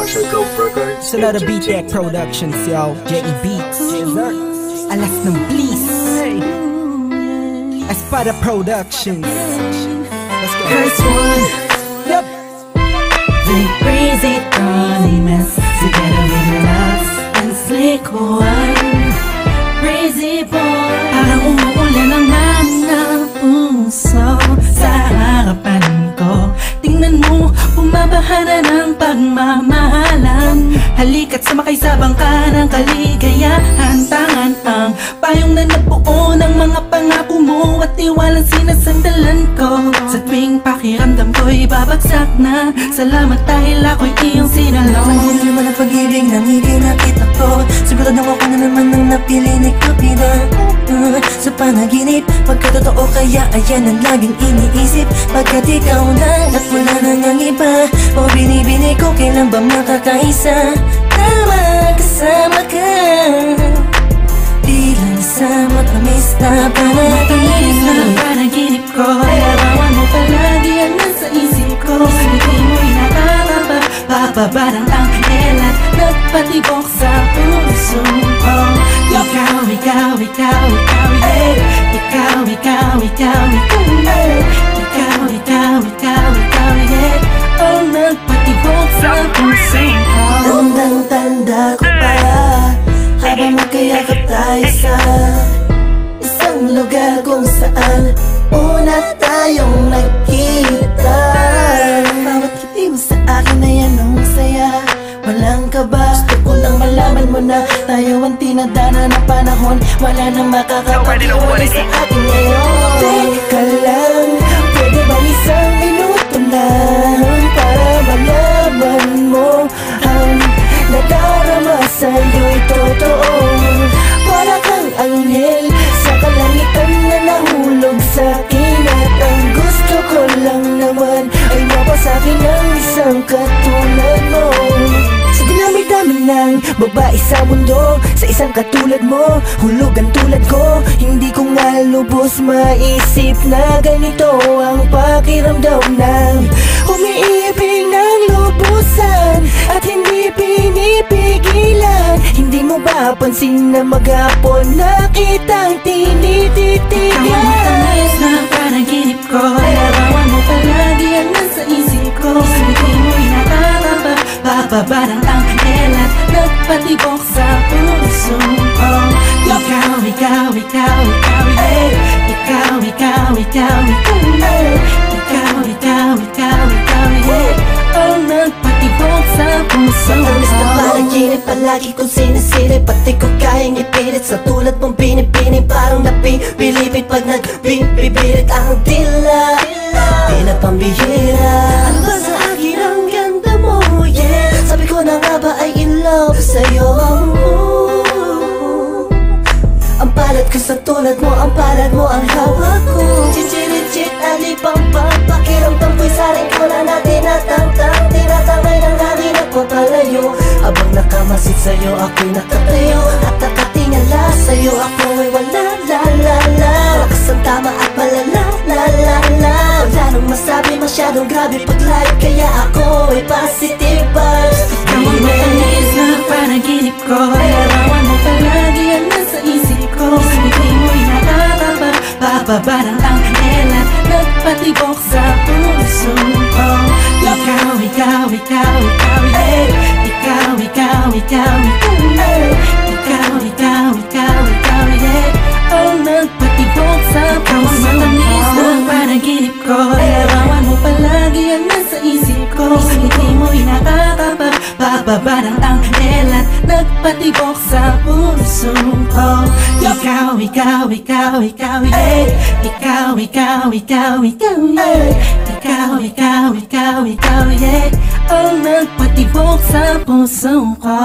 Marshall Club Records. It's another Beat Deck Productions, yo. J.E. Beats. Alas ng Bliss. Espada Productions. Let's go. First one. Yep. They praise it anonymous. Together with loves and slick one. Crazy boy. Parang umuulan ang mga puso sa harapan ko. Tingnan mo, bumabaha na ng pagmamahalan. Halika't sumakay sa bangka ng kaligayahan. Tangan ang payong na nabuo ng mga pangako mo at tiwalang sinasandalan ko. Sa tuwing pakiramdam ko'y babagsak na, salamat dahil ako'y iyong sinalaw. Hindi naman ang pag-ibig na ngigay nakita ko. Sigurado ako na naman ang napili ni Kapida. Sa panaginip, pagkatotoo kaya ayan ang laging iniisip. Pagkat ikaw na at wala nang ang iba. O binibini ko kailan ba makakaisa na magkasama ka. Bilang sa matamis na Matamis na panaginip ko. Larawan mo palagi ang nasa isip ko. Hindi mo'y nakakaba, bababa ng anghel at nagpatibok sa puso ko. Ikaw, ikaw, ikaw, ikaw, yeah. Ikaw, ikaw, ikaw, ikaw, yeah. Ikaw, ikaw, ikaw, ikaw, yeah. Ang nagpatibok sa puso ko. Tandang-tanda ko pa habang magkayakap tayo sa isang lugar kung saan una tayong nagkita. Bawat ngiti mo sa akin ay anong saya, walang kaba. Gusto ko lang malaman mo na tayo ang tinadana ng panahon. Wala nang makakapag-iwalay sa atin ngayon. Teka lang, pwede bang isang minuto lang para malaman mo ang nadarama sa'yo'y totoo. Para kang anghel sa kalangitan na nahulog sa'kin. At ang gusto ko lang naman ay mapasakin ang isang katulad mo. Sa dinami-dami ng babae sa mundo, sa isang katulad mo, hulugan tulad ko. Hindi ko nga lubos maisip na ganito ang pakiramdam ng umiibig ng lubusan at hindi pinipigilan. Hindi mo ba pansin na maghapon na kitang tinititigan? Ikaw ang matamis na panaginip ko. Larawan mo palagi ang nasa isip ko. Hindi mo'y nakakaba, bababa ng anghel at nagpatibok sa puso ko. Ikaw, ikaw, ikaw, ikaw, yeah. Ikaw, ikaw, ikaw, ikaw, yeah. Ikaw, ikaw, ikaw, ikaw, yeah. Ang nagpatibok sa puso ko. Matamis na panaginip, palagi kong sinisilip. Pati ko kayang ipilit sa tulad mong binipinig. Parang napipilipit pag nagbibibirit ang dila. Tila pambihira. Ano ba sa akin ang ganda mo, yeah. Sabi ko na nga ba ay in love sa'yo. Ang palad ko sa tulad mo, ang palad mo ang hawak ko. Chichirichit, alipang papakiramdam ko'y saring ko na natin natangtang. Tinatangay ng hangin at papalayo. Habang nakamasid sa'yo, ako'y nakatayo. At nakatingala sa'yo, ako ay wala, la la la. Lakas ang tama at malala, la la la. Wala nang masabi, masyadong grabe pag-live. Kaya ako ay positive vibes. Ikaw ang matamis na panaginip ko. Larawan mo palagi ang nasa isip ko. Hindi mo'y nakakaba, bababa ng anghel at nagpatibok sa puso ko. Ikaw, ikaw, ikaw, ikaw, yeah. Ikaw, ikaw, ikaw, ikaw, yeah. Ikaw, ikaw, ikaw, ikaw, yeah. Ang nagpatibok sa puso ko. Matamis na panaginip ko. Larawan mo palagi ang nasa isip ko. Hindi mo'y nakakaba, bababa ng anghel at nagpatibok sa puso ko. Ikaw, ikaw, ikaw, ikaw, yeah. Ikaw, ikaw, ikaw, ikaw, yeah. Ikaw, ikaw, ikaw, ikaw, yeah. Ang nagpatibok sa puso ko.